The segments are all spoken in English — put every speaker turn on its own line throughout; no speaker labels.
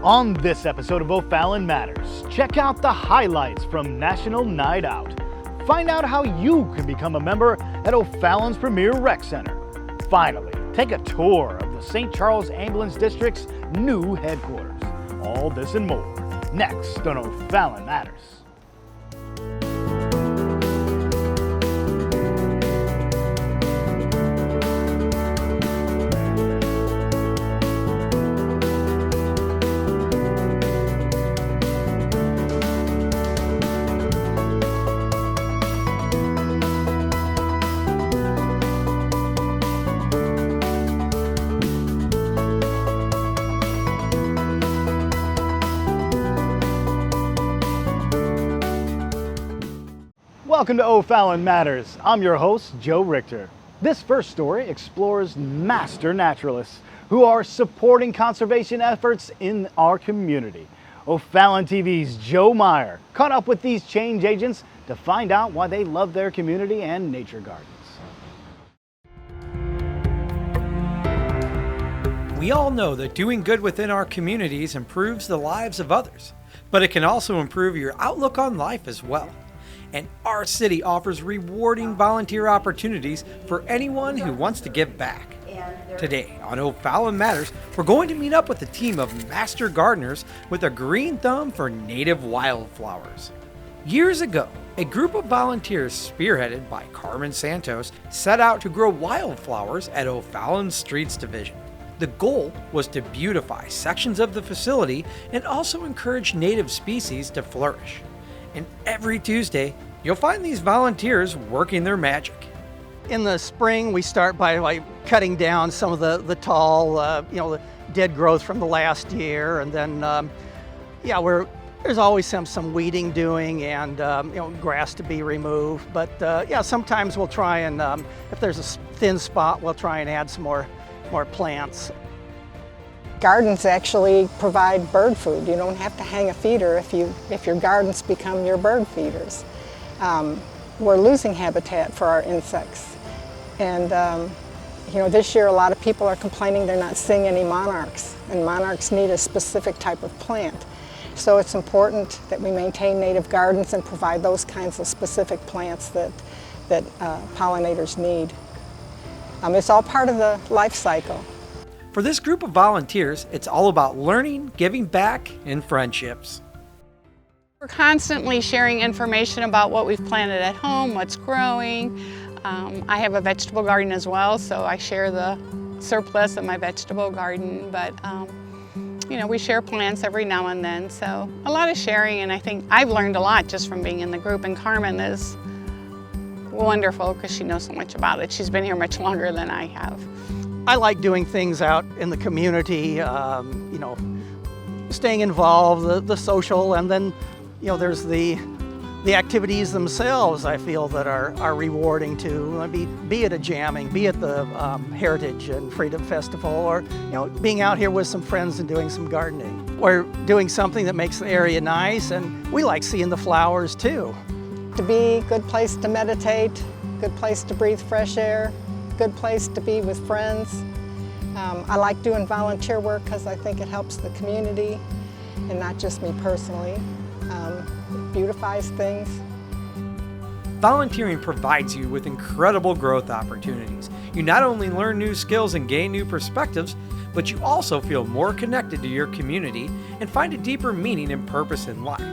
On this episode of OFallon Matters, check out the highlights from National Night Out. Find out how you can become a member at OFallon's premier rec center. Finally, take a tour of the St. Charles Ambulance District's new headquarters. All this and more, next on OFallon Matters. Welcome to OFallon Matters. I'm your host, Joe Richter. This first story explores master naturalists who are supporting conservation efforts in our community. OFallon TV's Joe Meyer caught up with these change agents to find out why they love their community and nature gardens.
We all know that doing good within our communities improves the lives of others, but it can also improve your outlook on life as well. And our city offers rewarding volunteer opportunities for anyone who wants to give back. Today on OFallon Matters, we're going to meet up with a team of master gardeners with a green thumb for native wildflowers. Years ago, a group of volunteers spearheaded by Carmen Santos set out to grow wildflowers at OFallon Streets Division. The goal was to beautify sections of the facility and also encourage native species to flourish. And every Tuesday, you'll find these volunteers working their magic.
In the spring, we start by cutting down some of the tall, the dead growth from the last year, and then, there's always some weeding doing and grass to be removed. But sometimes we'll try and if there's a thin spot, we'll try and add some more plants.
Gardens actually provide bird food. You don't have to hang a feeder if your gardens become your bird feeders. We're losing habitat for our insects. And this year a lot of people are complaining they're not seeing any monarchs, and monarchs need a specific type of plant. So it's important that we maintain native gardens and provide those kinds of specific plants that pollinators need. It's all part of the life cycle.
For this group of volunteers, it's all about learning, giving back, and friendships.
We're constantly sharing information about what we've planted at home, what's growing. I have a vegetable garden as well, so I share the surplus of my vegetable garden. But we share plants every now and then, so a lot of sharing, and I think I've learned a lot just from being in the group, and Carmen is wonderful because she knows so much about it. She's been here much longer than I have.
I like doing things out in the community, staying involved, the social, and then, there's the activities themselves I feel that are rewarding too. Be it a jamming, be it the Heritage and Freedom Festival, or, being out here with some friends and doing some gardening. Or doing something that makes the area nice, and we like seeing the flowers too.
To be a good place to meditate, good place to breathe fresh air, good place to be with friends. I like doing volunteer work because I think it helps the community and not just me personally. It beautifies things.
Volunteering provides you with incredible growth opportunities. You not only learn new skills and gain new perspectives, but you also feel more connected to your community and find a deeper meaning and purpose in life.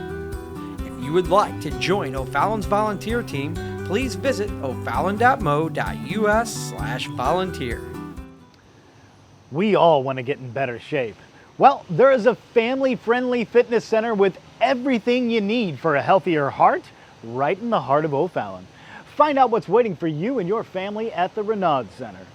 If you would like to join OFallon's volunteer team, please visit ofallon.mo.us/volunteer.
We all want to get in better shape. Well, there is a family-friendly fitness center with everything you need for a healthier heart right in the heart of OFallon. Find out what's waiting for you and your family at the Renaud Center.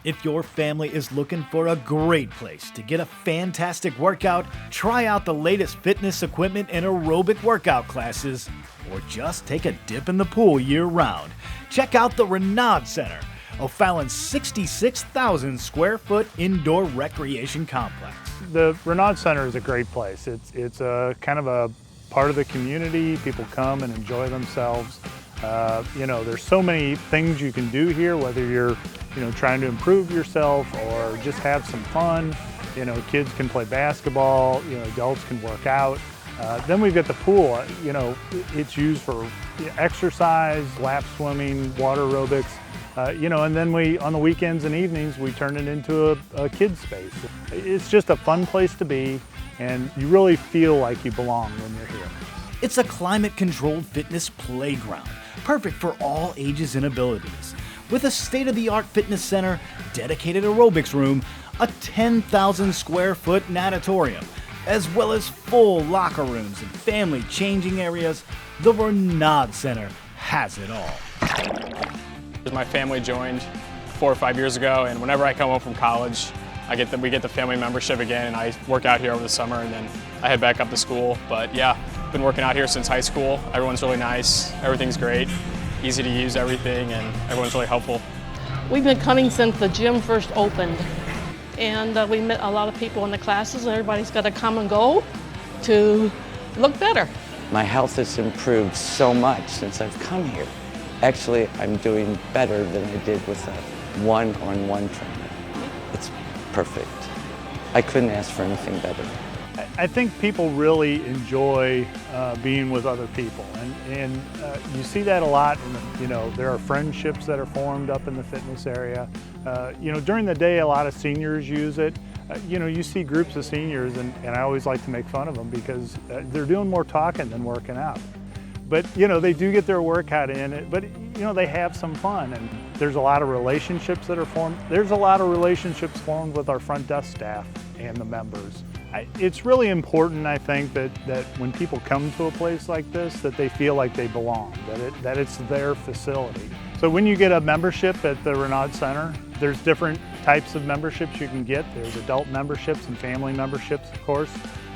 If your family is looking for a great place to get a fantastic workout, try out the latest fitness equipment and aerobic workout classes, or just take a dip in the pool year-round, check out the Renaud Center, OFallon's 66,000 square foot indoor recreation complex.
The Renaud Center is a great place. It's a kind of a part of the community. People come and enjoy themselves. There's so many things you can do here, whether you're trying to improve yourself or just have some fun. You know, kids can play basketball, you know, adults can work out. Then we've got the pool. You know, it's used for exercise, lap swimming, water aerobics. You know, and then on the weekends and evenings, we turn it into a kid's space. It's just a fun place to be, and you really feel like you belong when you're here.
It's a climate-controlled fitness playground, perfect for all ages and abilities. With a state-of-the-art fitness center, dedicated aerobics room, a 10,000 square foot natatorium, as well as full locker rooms and family changing areas, the Renaud Center has it all.
My family joined 4 or 5 years ago, and whenever I come home from college, we get the family membership again, and I work out here over the summer, and then I head back up to school. But yeah, been working out here since high school. Everyone's really nice, everything's great, easy to use everything, and everyone's really helpful.
We've been coming since the gym first opened, and we met a lot of people in the classes. Everybody's got a common goal to look better.
My health has improved so much since I've come here. Actually, I'm doing better than I did with a one-on-one trainer. It's perfect. I couldn't ask for anything better.
I think people really enjoy being with other people, and you see that a lot. You know, there are friendships that are formed up in the fitness area. You know, during the day, a lot of seniors use it. You know, you see groups of seniors, and I always like to make fun of them because they're doing more talking than working out. But, you know, they do get their workout in, but, you know, they have some fun, and there's a lot of relationships that are formed. There's a lot of relationships formed with our front desk staff and the members. It's really important, I think, that when people come to a place like this, that they feel like they belong, that it's their facility. So when you get a membership at the Renaud Center, there's different types of memberships you can get. There's adult memberships and family memberships, of course.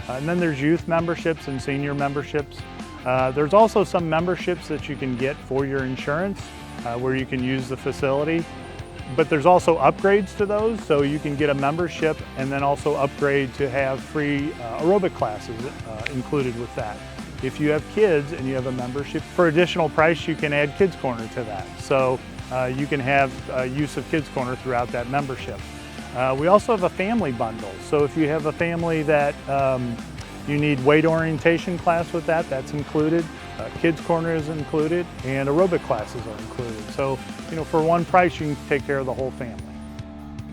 And then there's youth memberships and senior memberships. There's also some memberships that you can get for your insurance, where you can use the facility. But there's also upgrades to those, so you can get a membership and then also upgrade to have free aerobic classes included with that. If you have kids and you have a membership, for additional price you can add Kids Corner to that. So you can have use of Kids Corner throughout that membership. We also have a family bundle, so if you have a family that you need weight orientation class with that, that's included. Kids Corner is included, and aerobic classes are included. So, you know, for one price, you can take care of the whole family.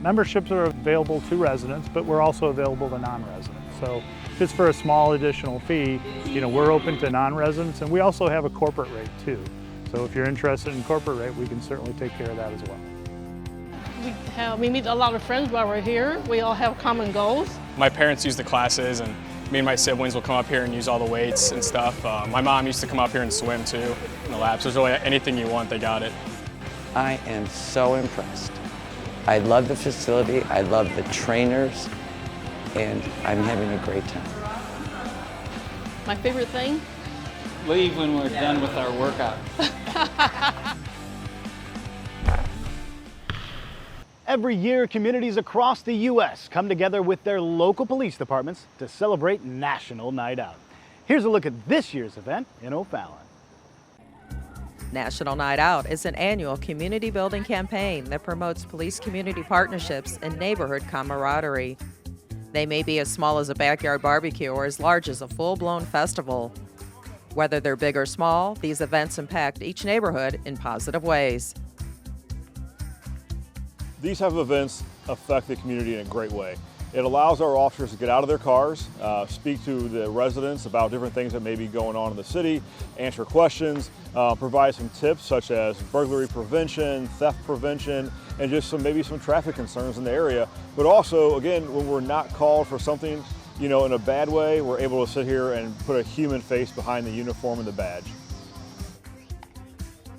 Memberships are available to residents, but we're also available to non-residents. So just for a small additional fee, you know, we're open to non-residents, and we also have a corporate rate too. So if you're interested in corporate rate, we can certainly take care of that as well.
We meet a lot of friends while we're here. We all have common goals.
My parents use the classes, and me and my siblings will come up here and use all the weights and stuff. My mom used to come up here and swim too in the laps. There's really anything you want, they got it.
I am so impressed. I love the facility, I love the trainers, and I'm having a great time.
My favorite thing?
Leave when we're done with our workout.
Every year, communities across the U.S. come together with their local police departments to celebrate National Night Out. Here's a look at this year's event in OFallon.
National Night Out is an annual community building campaign that promotes police-community partnerships and neighborhood camaraderie. They may be as small as a backyard barbecue or as large as a full-blown festival. Whether they're big or small, these events impact each neighborhood in positive ways.
These type of events affect the community in a great way. It allows our officers to get out of their cars, speak to the residents about different things that may be going on in the city, answer questions, provide some tips such as burglary prevention, theft prevention, and just maybe some traffic concerns in the area. But also, again, when we're not called for something, you know, in a bad way, we're able to sit here and put a human face behind the uniform and the badge.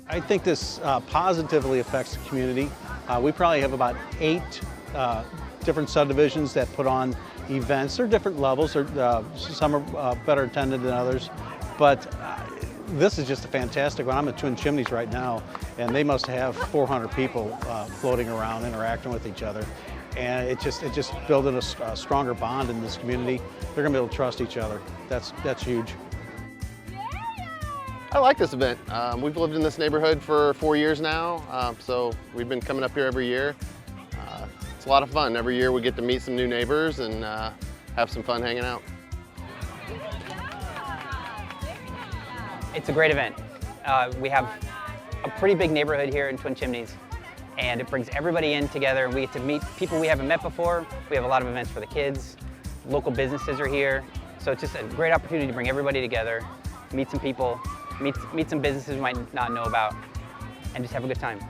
I think this positively affects the community. We probably have about 8 different subdivisions that put on events. They're different levels. Some are better attended than others, but this is just a fantastic one. I'm at Twin Chimneys right now, and they must have 400 people floating around, interacting with each other. And it just building a stronger bond in this community. They're gonna be able to trust each other. That's huge.
I like this event. We've lived in this neighborhood for 4 years now, so we've been coming up here every year. it's a lot of fun. Every year we get to meet some new neighbors and have some fun hanging out.
It's a great event. We have a pretty big neighborhood here in Twin Chimneys, and it brings everybody in together. We get to meet people we haven't met before. We have a lot of events for the kids. Local businesses are here. So it's just a great opportunity to bring everybody together, meet some people, meet some businesses we might not know about, and just have a good time.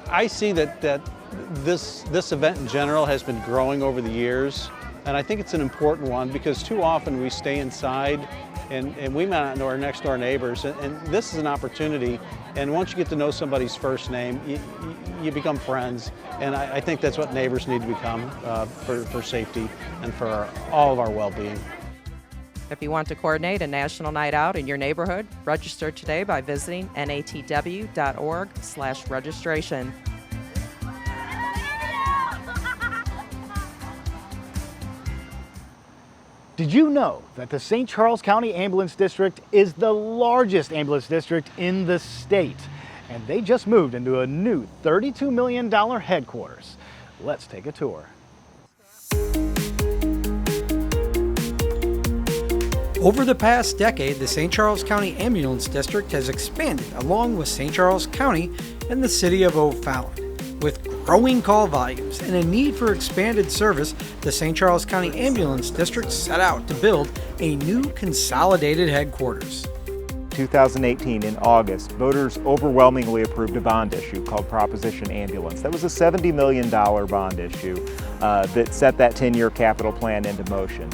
I see that this event in general has been growing over the years, and I think it's an important one because too often we stay inside and we might not know our next door neighbors, and this is an opportunity, and once you get to know somebody's first name, you become friends, and I think that's what neighbors need to become for safety and for all of our well-being.
If you want to coordinate a national night out in your neighborhood, register today by visiting natw.org/registration.
Did you know that the St. Charles County Ambulance District is the largest ambulance district in the state? And they just moved into a new $32 million headquarters. Let's take a tour.
Over the past decade, the St. Charles County Ambulance District has expanded along with St. Charles County and the city of OFallon. With growing call volumes and a need for expanded service, the St. Charles County Ambulance District set out to build a new consolidated headquarters.
2018 in August, voters overwhelmingly approved a bond issue called Proposition Ambulance. That was a $70 million bond issue that set that 10-year capital plan into motion.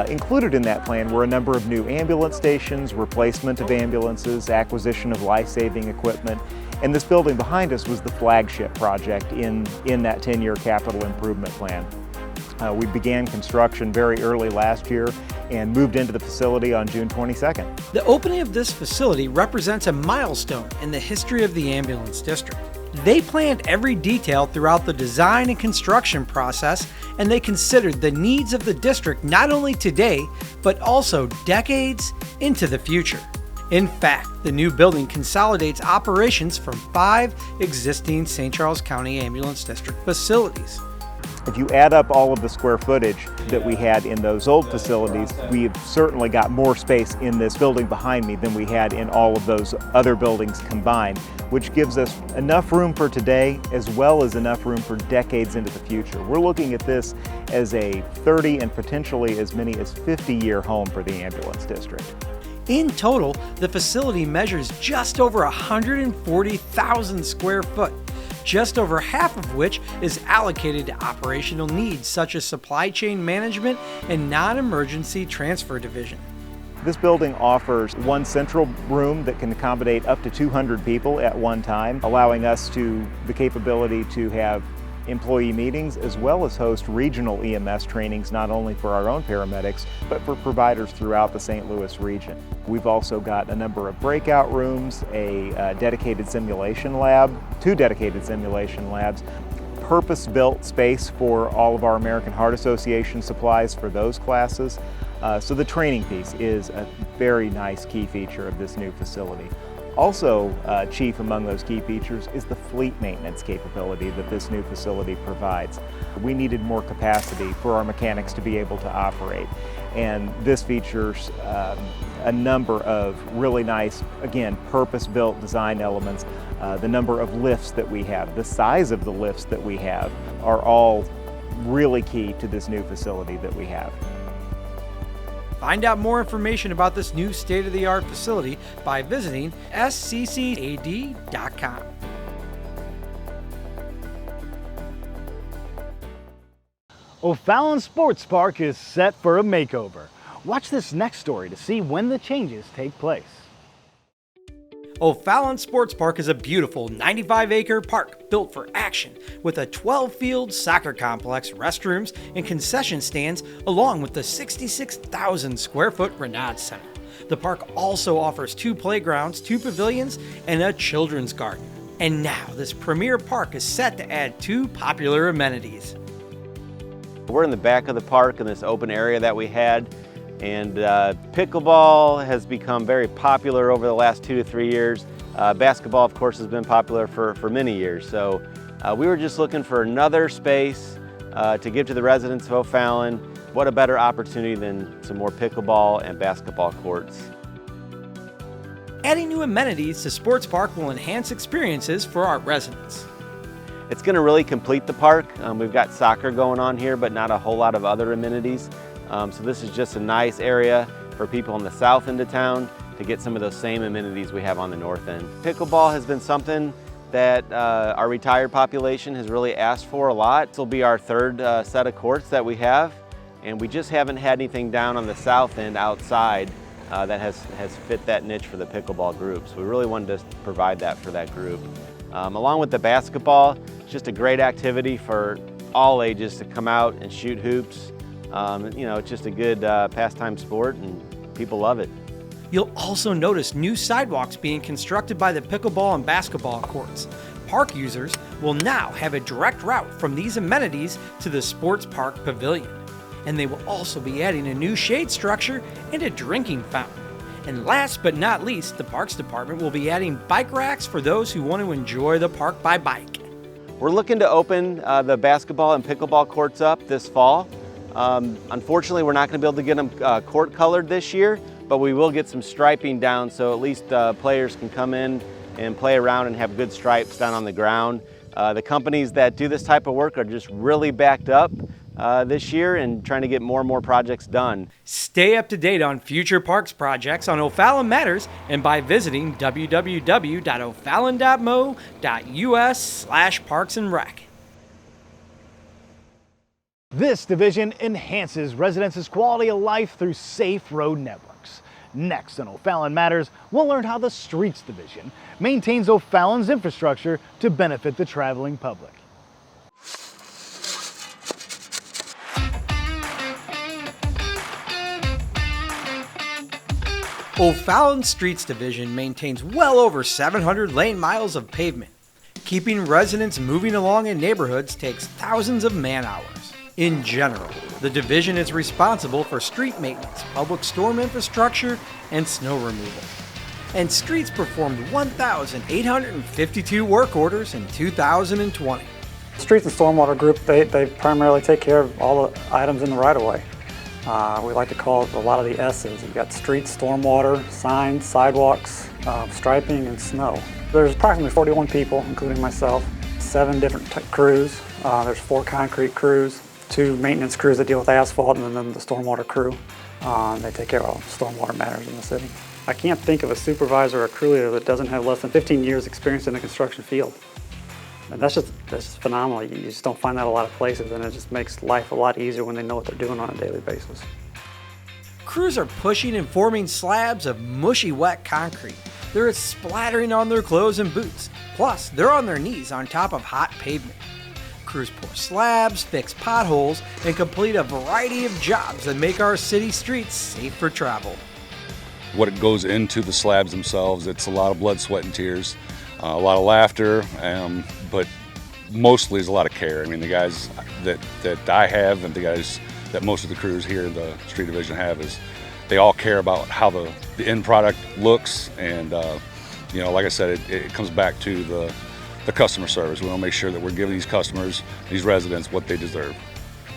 Included in that plan were a number of new ambulance stations, replacement of ambulances, acquisition of life-saving equipment, and this building behind us was the flagship project in that 10-year capital improvement plan. We began construction very early last year and moved into the facility on June 22nd.
The opening of this facility represents a milestone in the history of the ambulance district. They planned every detail throughout the design and construction process, and they considered the needs of the district not only today, but also decades into the future. In fact, the new building consolidates operations from 5 existing St. Charles County Ambulance District facilities.
If you add up all of the square footage that we had in those old facilities, we've certainly got more space in this building behind me than we had in all of those other buildings combined, which gives us enough room for today as well as enough room for decades into the future. We're looking at this as a 30 and potentially as many as 50-year home for the ambulance district.
In total, the facility measures just over 140,000 square foot, just over half of which is allocated to operational needs such as supply chain management and non-emergency transfer division.
This building offers one central room that can accommodate up to 200 people at one time, allowing us the capability to have employee meetings as well as host regional EMS trainings, not only for our own paramedics, but for providers throughout the St. Louis region. We've also got a number of breakout rooms, a dedicated simulation lab, 2 dedicated simulation labs, purpose-built space for all of our American Heart Association supplies for those classes. So the training piece is a very nice key feature of this new facility. Also, chief among those key features is the fleet maintenance capability that this new facility provides. We needed more capacity for our mechanics to be able to operate, and this features a number of really nice, again, purpose-built design elements. The number of lifts that we have, the size of the lifts that we have are all really key to this new facility that we have.
Find out more information about this new state-of-the-art facility by visiting sccad.com.
OFallon Sports Park is set for a makeover. Watch this next story to see when the changes take place.
OFallon Sports Park is a beautiful 95-acre park built for action with a 12-field soccer complex, restrooms, and concession stands, along with the 66,000 square foot Renaud Center. The park also offers 2 playgrounds, 2 pavilions, and a children's garden. And now this premier park is set to add 2 popular amenities.
We're in the back of the park in this open area that we had. And pickleball has become very popular over the last 2 to 3 years. Basketball, of course, has been popular for many years. So We were just looking for another space to give to the residents of OFallon. What a better opportunity than some more pickleball and basketball courts.
Adding new amenities to Sports Park will enhance experiences for our residents.
It's going to really complete the park. We've got soccer going on here, but not a whole lot of other amenities. So this is just a nice area for people on the south end of town to get some of those same amenities we have on the north end. Pickleball has been something that our retired population has really asked for a lot. This will be our third set of courts that we have, and we just haven't had anything down on the south end outside that has fit that niche for the pickleball group. So we really wanted to provide that for that group. Along with the basketball, it's just a great activity for all ages to come out and shoot hoops. You know, it's just a good pastime sport and people love it.
You'll also notice new sidewalks being constructed by the pickleball and basketball courts. Park users will now have a direct route from these amenities to the Sports Park Pavilion. And they will also be adding a new shade structure and a drinking fountain. And last but not least, the Parks Department will be adding bike racks for those who want to enjoy the park by bike.
We're looking to open the basketball and pickleball courts up this fall. Unfortunately, we're not going to be able to get them court colored this year, but we will get some striping down so at least players can come in and play around and have good stripes down on the ground. The companies that do this type of work are just really backed up this year and trying to get more and more projects done.
Stay up to date on future parks projects on OFallon Matters and by visiting www.ofallon.mo.us/parksandrec.
This division enhances residents' quality of life through safe road networks. Next on OFallon Matters, we'll learn how the Streets Division maintains OFallon's infrastructure to benefit the traveling public.
OFallon Streets Division maintains well over 700 lane miles of pavement. Keeping residents moving along in neighborhoods takes thousands of man-hours. In general, the division is responsible for street maintenance, public storm infrastructure, and snow removal. And Streets performed 1,852 work orders in 2020.
Streets and Stormwater Group, they primarily take care of all the items in the right-of-way. We like to call it a lot of the S's. You've got streets, stormwater, signs, sidewalks, striping, and snow. There's approximately 41 people, including myself, 7 different crews. There's 4 concrete crews, 2 maintenance crews that deal with asphalt, and then the stormwater crew. They take care of all stormwater matters in the city. I can't think of a supervisor or crew leader that doesn't have less than 15 years experience in the construction field. And that's just phenomenal. You just don't find that a lot of places, and it just makes life a lot easier when they know what they're doing on a daily basis.
Crews are pushing and forming slabs of mushy wet concrete. They're splattering on their clothes and boots. Plus, they're on their knees on top of hot pavement. Crews pour slabs, fix potholes, and complete a variety of jobs that make our city streets safe for travel.
What it goes into the slabs themselves, it's a lot of blood, sweat, and tears, a lot of laughter, but mostly is a lot of care. I mean, the guys that I have and the guys that most of the crews here in the Street Division have is they all care about how the end product looks, and you know, like I said, it comes back to the customer service. We want to make sure that we're giving these customers, these residents, what they deserve.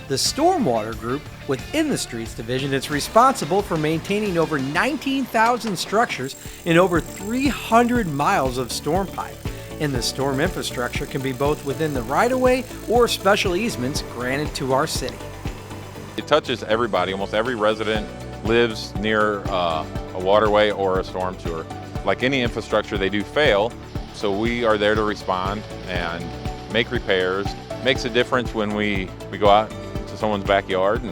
The Stormwater Group within the Streets Division is responsible for maintaining over 19,000 structures and over 300 miles of storm pipe. And the storm infrastructure can be both within the right-of-way or special easements granted to our city.
It touches everybody. Almost every resident lives near a waterway or a storm sewer. Like any infrastructure, they do fail, so we are there to respond and make repairs. Makes a difference when we go out to someone's backyard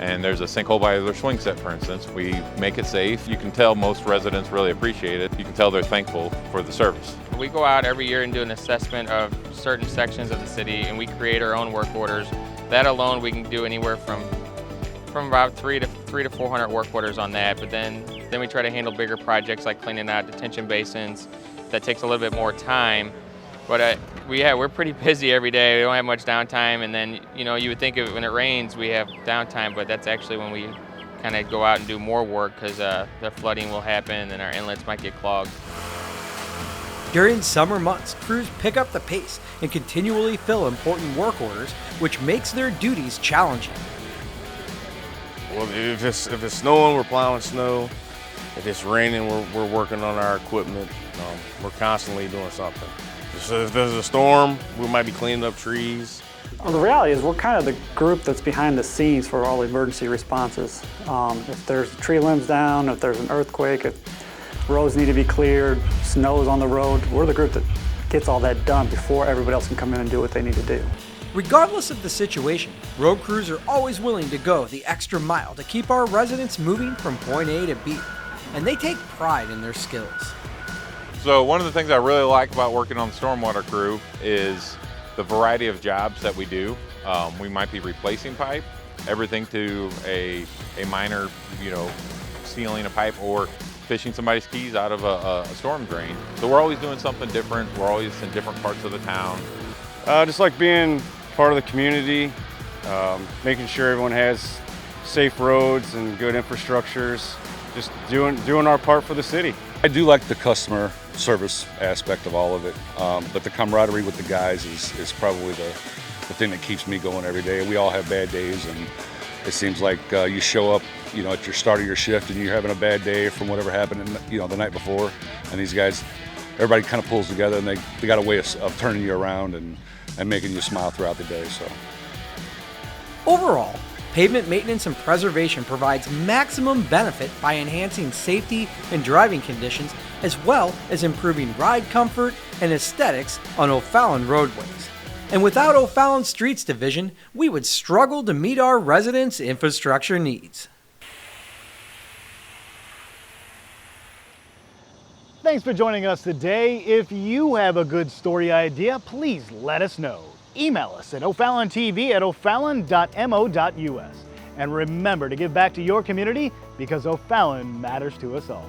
and there's a sinkhole by their swing set, for instance. We make it safe. You can tell most residents really appreciate it. You can tell they're thankful for the service.
We go out every year and do an assessment of certain sections of the city, and we create our own work orders. That alone, we can do anywhere from about 300 to 400 work orders on that. But then we try to handle bigger projects like cleaning out detention basins. That takes a little bit more time. But we're pretty busy every day. We don't have much downtime, and then you would think when it rains we have downtime, but that's actually when we kind of go out and do more work because the flooding will happen and our inlets might get clogged.
During summer months, crews pick up the pace and continually fill important work orders, which makes their duties challenging.
Well, if it's snowing, we're plowing snow. If it's raining, we're working on our equipment. We're constantly doing something. So if there's a storm, we might be cleaning up trees.
Well, the reality is we're kind of the group that's behind the scenes for all the emergency responses. If there's tree limbs down, if there's an earthquake, if roads need to be cleared, snow's on the road, we're the group that gets all that done before everybody else can come in and do what they need to do.
Regardless of the situation, road crews are always willing to go the extra mile to keep our residents moving from point A to B, and they take pride in their skills.
So one of the things I really like about working on the stormwater crew is the variety of jobs that we do. We might be replacing pipe, everything to a minor, sealing a pipe or fishing somebody's keys out of a storm drain. So we're always doing something different. We're always in different parts of the town.
Just like being part of the community, making sure everyone has safe roads and good infrastructures, just doing our part for the city.
I do like the customer service aspect of all of it, but the camaraderie with the guys is probably the thing that keeps me going every day. We all have bad days, and it seems like you show up, at your start of your shift and you're having a bad day from whatever happened, the night before, and these guys, everybody kind of pulls together, and they got a way of turning you around and making you smile throughout the day. So
overall, pavement maintenance and preservation provides maximum benefit by enhancing safety and driving conditions, as well as improving ride comfort and aesthetics on OFallon roadways. And without OFallon Streets Division, we would struggle to meet our residents' infrastructure needs.
Thanks for joining us today. If you have a good story idea, please let us know. Email us at OFallonTV at OFallon.mo.us. And remember to give back to your community, because OFallon matters to us all.